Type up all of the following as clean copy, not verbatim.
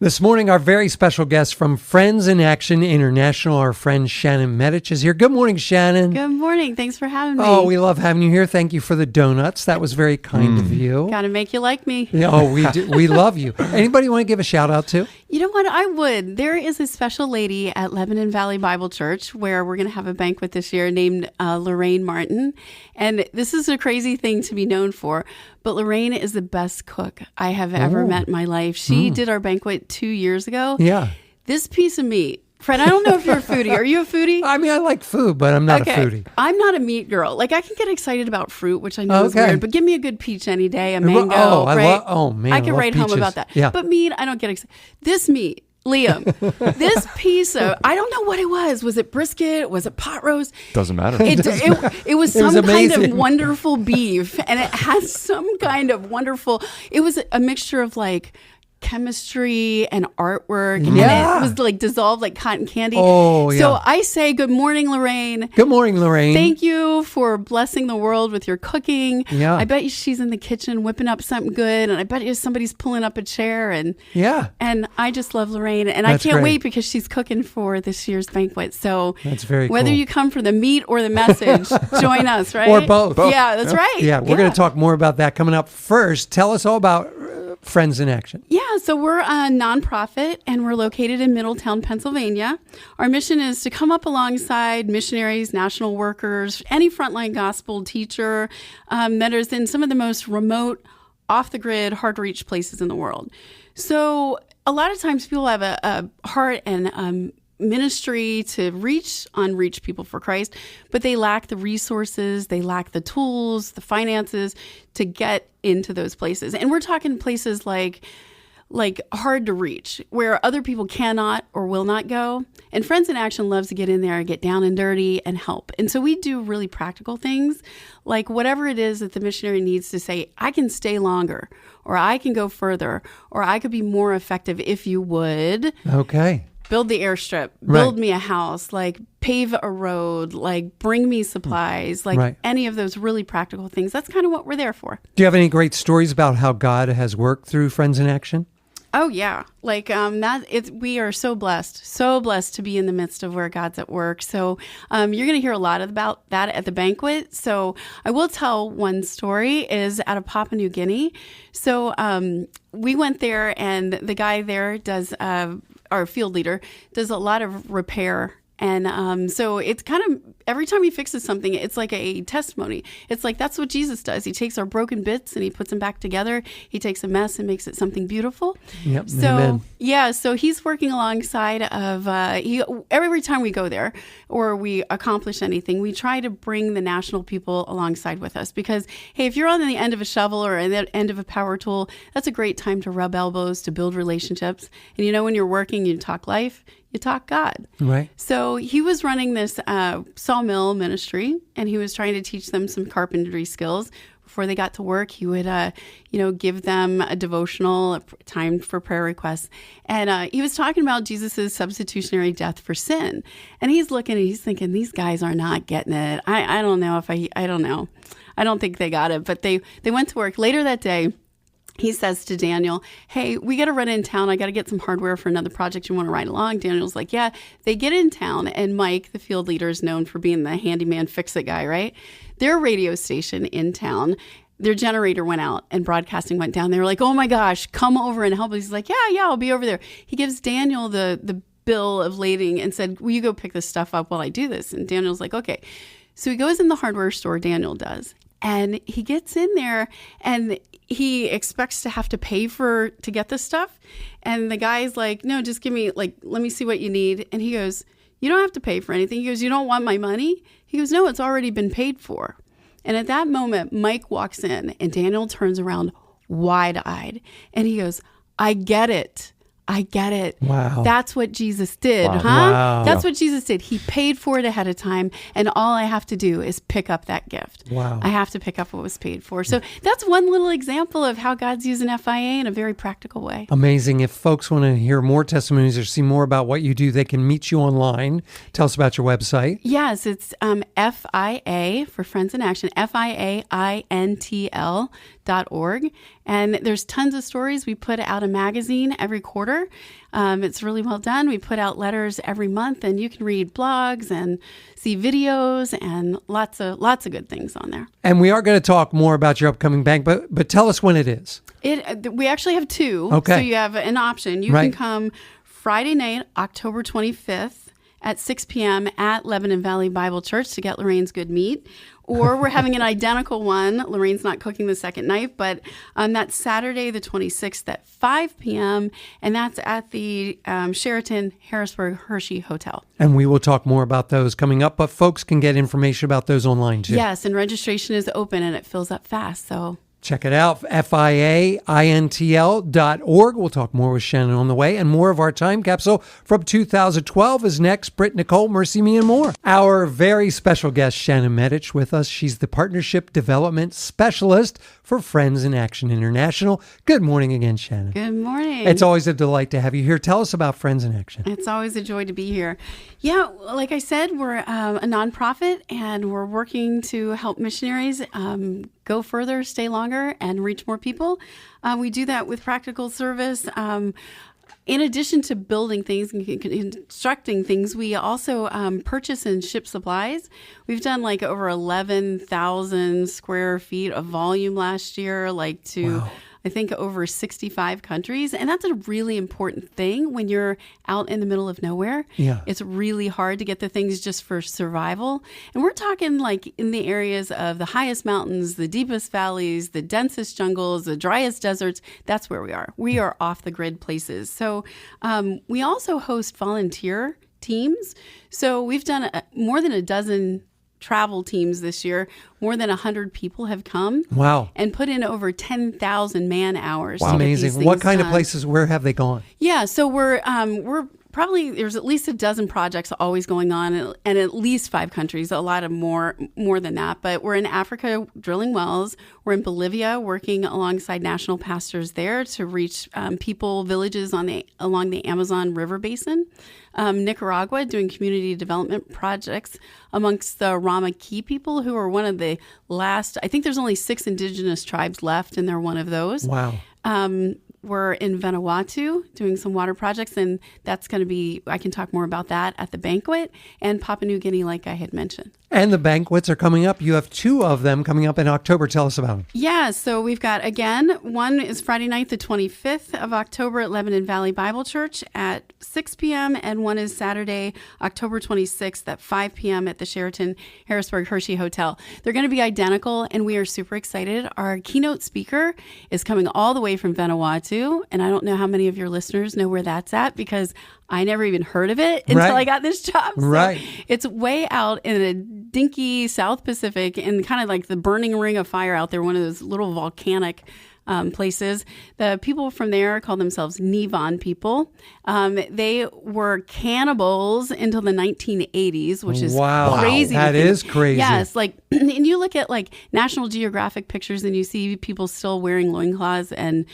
This morning, our very special guest from Friends in Action International, our friend Shannon Medich is here. Good morning, Shannon. Good morning. Thanks for having me. Oh, we love having you here. Thank you for the donuts. That was very kind of you. Got to make you like me. Yeah, oh, we do. We love you. Anybody want to give a shout out to? You know what? I would. There is a special lady at Lebanon Valley Bible Church where we're going to have a banquet this year named Lorraine Martin. And this is a crazy thing to be known for, but Lorraine is the best cook I have ever met in my life. She did our banquet 2 years ago. Yeah. This piece of meat. Fred, I don't know if you're a foodie. Are you a foodie? I mean, I like food, but I'm not a foodie. I'm not a meat girl. Like, I can get excited about fruit, which I know is weird, but give me a good peach any day, a mango, right? I can write home about that. Yeah. But meat, I don't get excited. This meat, Liam, this piece of, I don't know what it was. Was it brisket? Was it pot roast? Doesn't matter. It was some kind of wonderful beef, and it had some kind of wonderful, it was a mixture of like chemistry and artwork, and it was like dissolved like cotton candy. Oh, yeah. So I say, good morning, Lorraine. Good morning, Lorraine. Thank you for blessing the world with your cooking. Yeah. I bet you she's in the kitchen whipping up something good, and I bet you somebody's pulling up a chair. And I just love Lorraine, and I can't wait because she's cooking for this year's banquet. So that's very whether cool. you come for the meat or the message, join us, right? Or both. Yeah, that's right. Yeah, we're going to talk more about that coming up. First, tell us all about Friends in Action. Yeah, so we're a nonprofit, and we're located in Middletown, Pennsylvania. Our mission is to come up alongside missionaries, national workers, any frontline gospel teacher that is in some of the most remote, off-the-grid, hard-to-reach places in the world. So a lot of times people have a heart and ministry to reach unreached people for Christ, but they lack the resources, they lack the tools, the finances to get into those places. And we're talking places like hard to reach, where other people cannot or will not go. And Friends in Action loves to get in there and get down and dirty and help. And so we do really practical things, like whatever it is that the missionary needs to say, I can stay longer, or I can go further, or I could be more effective if you would. Okay. Build the airstrip, build me a house, like pave a road, like bring me supplies, like any of those really practical things. That's kind of what we're there for. Do you have any great stories about how God has worked through Friends in Action? Oh yeah, like we are so blessed to be in the midst of where God's at work. So you're going to hear a lot about that at the banquet. So I will tell one story is out of Papua New Guinea. So we went there, and the guy there does our field leader does a lot of repair. And so it's kind of, every time he fixes something, it's like a testimony. It's like, that's what Jesus does. He takes our broken bits and he puts them back together. He takes a mess and makes it something beautiful. Yep. So, amen. Yeah, so he's working alongside of, every time we go there or we accomplish anything, we try to bring the national people alongside with us. Because, hey, if you're on the end of a shovel or the end of a power tool, that's a great time to rub elbows, to build relationships. And you know, when you're working, you talk life, you talk God. Right. So he was running this sawmill ministry, and he was trying to teach them some carpentry skills. Before they got to work, he would, give them a devotional, time for prayer requests. And he was talking about Jesus' substitutionary death for sin. And he's looking and he's thinking, these guys are not getting it. I don't know if I don't know. I don't think they got it. But they went to work later that day. He says to Daniel, hey, we got to run in town. I got to get some hardware for another project. You want to ride along? Daniel's like, yeah. They get in town, and Mike, the field leader, is known for being the handyman fix-it guy, right? Their radio station in town, their generator went out and broadcasting went down. They were like, oh my gosh, come over and help us. He's like, yeah, I'll be over there. He gives Daniel the bill of lading and said, will you go pick this stuff up while I do this? And Daniel's like, okay. So he goes in the hardware store, Daniel does, and he gets in there, and he expects to have to pay to get this stuff. And the guy's like, no, just give me, let me see what you need. And he goes, you don't have to pay for anything. He goes, you don't want my money? He goes, no, it's already been paid for. And at that moment, Mike walks in, and Daniel turns around wide-eyed. And he goes, I get it. I get it. Wow. That's what Jesus did, huh? Wow. That's what Jesus did. He paid for it ahead of time, and all I have to do is pick up that gift. Wow. I have to pick up what was paid for. So that's one little example of how God's using FIA in a very practical way. Amazing. If folks want to hear more testimonies or see more about what you do, they can meet you online. Tell us about your website. Yes, it's FIA for Friends in Action, FIAINTL.org. And there's tons of stories. We put out a magazine every quarter. It's really well done. We put out letters every month, and you can read blogs and see videos and lots of good things on there. And we are going to talk more about your upcoming bank, but tell us when it is. We actually have two. Okay. So you have an option. You can come Friday night, October 25th at 6 p.m. at Lebanon Valley Bible Church to get Lorraine's good meat. Or we're having an identical one. Lorraine's not cooking the second night, but that's Saturday the 26th at 5 p.m. And that's at the Sheraton Harrisburg Hershey Hotel. And we will talk more about those coming up, but folks can get information about those online too. Yes, and registration is open and it fills up fast. So check it out, FIAINTL.org. We'll talk more with Shannon on the way. And more of our time capsule from 2012 is next. Britt, Nicole, Mercy, Me, and more. Our very special guest, Shannon Medich, with us. She's the Partnership Development Specialist for Friends in Action International. Good morning again, Shannon. good morning. It's always a delight to have you here. Tell us about Friends in Action. It's always a joy to be here. Yeah, like I said, we're a nonprofit and we're working to help missionaries go further, stay longer, and reach more people. We do that with practical service. In addition to building things and constructing things, we also purchase and ship supplies. We've done like over 11,000 square feet of volume last year, wow. I think over 65 countries. And that's a really important thing when you're out in the middle of nowhere. Yeah. It's really hard to get the things just for survival. And we're talking like in the areas of the highest mountains, the deepest valleys, the densest jungles, the driest deserts. That's where we are. We are off the grid places. So we also host volunteer teams. So we've done more than a dozen travel teams this year. More than 100 people have come. Wow. And put in over 10,000 man hours. Wow. Amazing. What kind of places, where have they gone? Yeah, so we're probably, there's at least a dozen projects always going on, and at least 5 countries, a lot of more than that. But we're in Africa drilling wells. We're in Bolivia working alongside national pastors there to reach people, villages along the Amazon River Basin. Nicaragua doing community development projects amongst the Ramaki people, who are one of the last, I think there's only 6 indigenous tribes left, and they're one of those. Wow. We're in Vanuatu doing some water projects, and that's going to be, I can talk more about that at the banquet, and Papua New Guinea, like I had mentioned. And the banquets are coming up. You have 2 of them coming up in October. Tell us about them. Yeah, so we've got, again, one is Friday night, the 25th of October at Lebanon Valley Bible Church at 6 p.m., and one is Saturday, October 26th at 5 p.m. at the Sheraton Harrisburg Hershey Hotel. They're going to be identical, and we are super excited. Our keynote speaker is coming all the way from Vanuatu, and I don't know how many of your listeners know where that's at, because I never even heard of it until I got this job. So right. It's way out in a dinky South Pacific, and kind of like the burning ring of fire out there, one of those little volcanic places. The people from there call themselves Nivon people. They were cannibals until the 1980s, which is crazy. That is crazy. Yes, like, and you look at like National Geographic pictures and you see people still wearing loincloths, and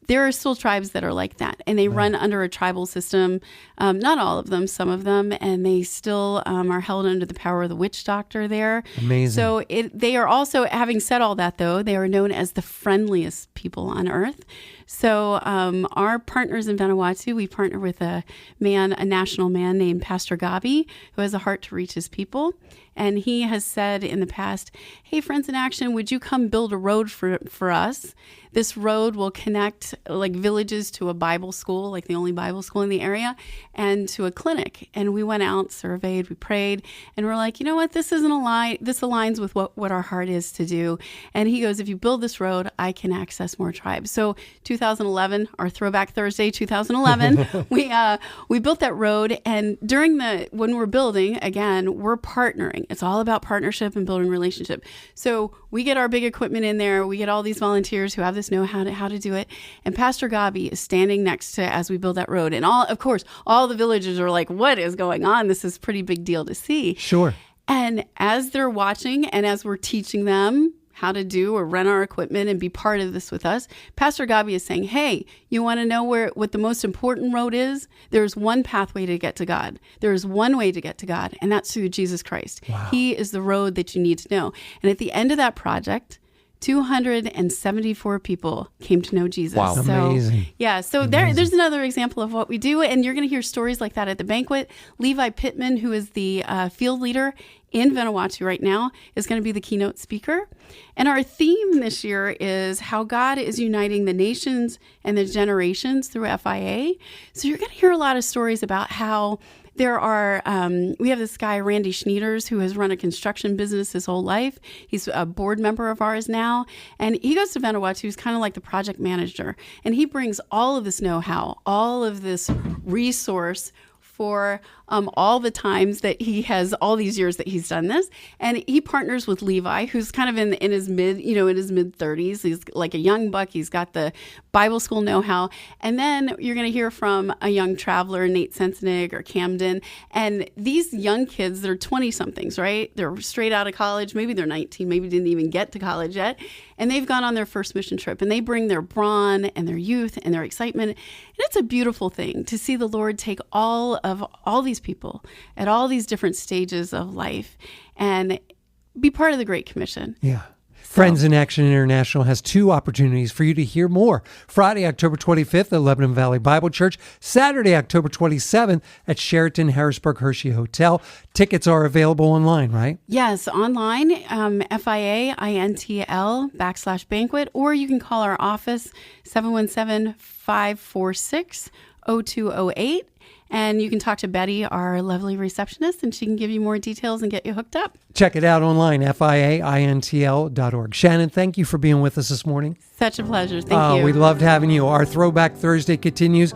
there are still tribes that are like that, and they run under a tribal system. Not all of them, some of them, and they still are held under the power of the witch doctor there. Amazing. So they are also, having said all that though, they are known as the friendliest people on earth. So our partners in Vanuatu, we partner with a national man named Pastor Gabi, who has a heart to reach his people. And he has said in the past, hey, Friends in Action, would you come build a road for us? This road will connect like villages to a Bible school, like the only Bible school in the area, and to a clinic. And we went out, surveyed, we prayed, and we're like, you know what? This aligns with what our heart is to do. And he goes, if you build this road, I can access more tribes. So 2011, our Throwback Thursday, 2011, we built that road. And when we're building, again, we're partnering. It's all about partnership and building relationship. So we get our big equipment in there. We get all these volunteers who have this know-how how to do it. And Pastor Gabi is standing next to, as we build that road. And of course, all the villagers are like, what is going on? This is a pretty big deal to see. Sure. And as they're watching and as we're teaching them how to do or run our equipment and be part of this with us, Pastor Gabi is saying, hey, you want to know what the most important road is? There's one pathway to get to God. There is one way to get to God, and that's through Jesus Christ. Wow. He is the road that you need to know. And at the end of that project, 274 people came to know Jesus. Wow. So, Amazing. yeah. So there's another example of what we do. And you're going to hear stories like that at the banquet. Levi Pittman, who is the field leader in Vanuatu right now, is going to be the keynote speaker. And our theme this year is how God is uniting the nations and the generations through FIA. So you're going to hear a lot of stories about how there are, we have this guy, Randy Schneiders, who has run a construction business his whole life. He's a board member of ours now. And he goes to Vanuatu, who's kind of like the project manager. And he brings all of this know-how, all of this resource for all the times that he has, all these years that he's done this. And he partners with Levi, who's kind of in his mid 30s. He's like a young buck. He's got the Bible school know-how. And then you're going to hear from a young traveler, Nate Sensenig or Camden. And these young kids, they're 20-somethings, right? They're straight out of college. Maybe they're 19, maybe didn't even get to college yet. And they've gone on their first mission trip. And they bring their brawn and their youth and their excitement. And it's a beautiful thing to see the Lord take all these people at all these different stages of life and be part of the Great Commission. Yeah. Friends in Action International has 2 opportunities for you to hear more. Friday, October 25th at Lebanon Valley Bible Church. Saturday, October 27th at Sheraton Harrisburg Hershey Hotel. Tickets are available online, right? Yes, online, FIAINTL /banquet, or you can call our office, 717-546-0208. And you can talk to Betty, our lovely receptionist, and she can give you more details and get you hooked up. Check it out online, FIAINTL.org. Shannon, thank you for being with us this morning. Such a pleasure. Thank you. We loved having you. Our Throwback Thursday continues.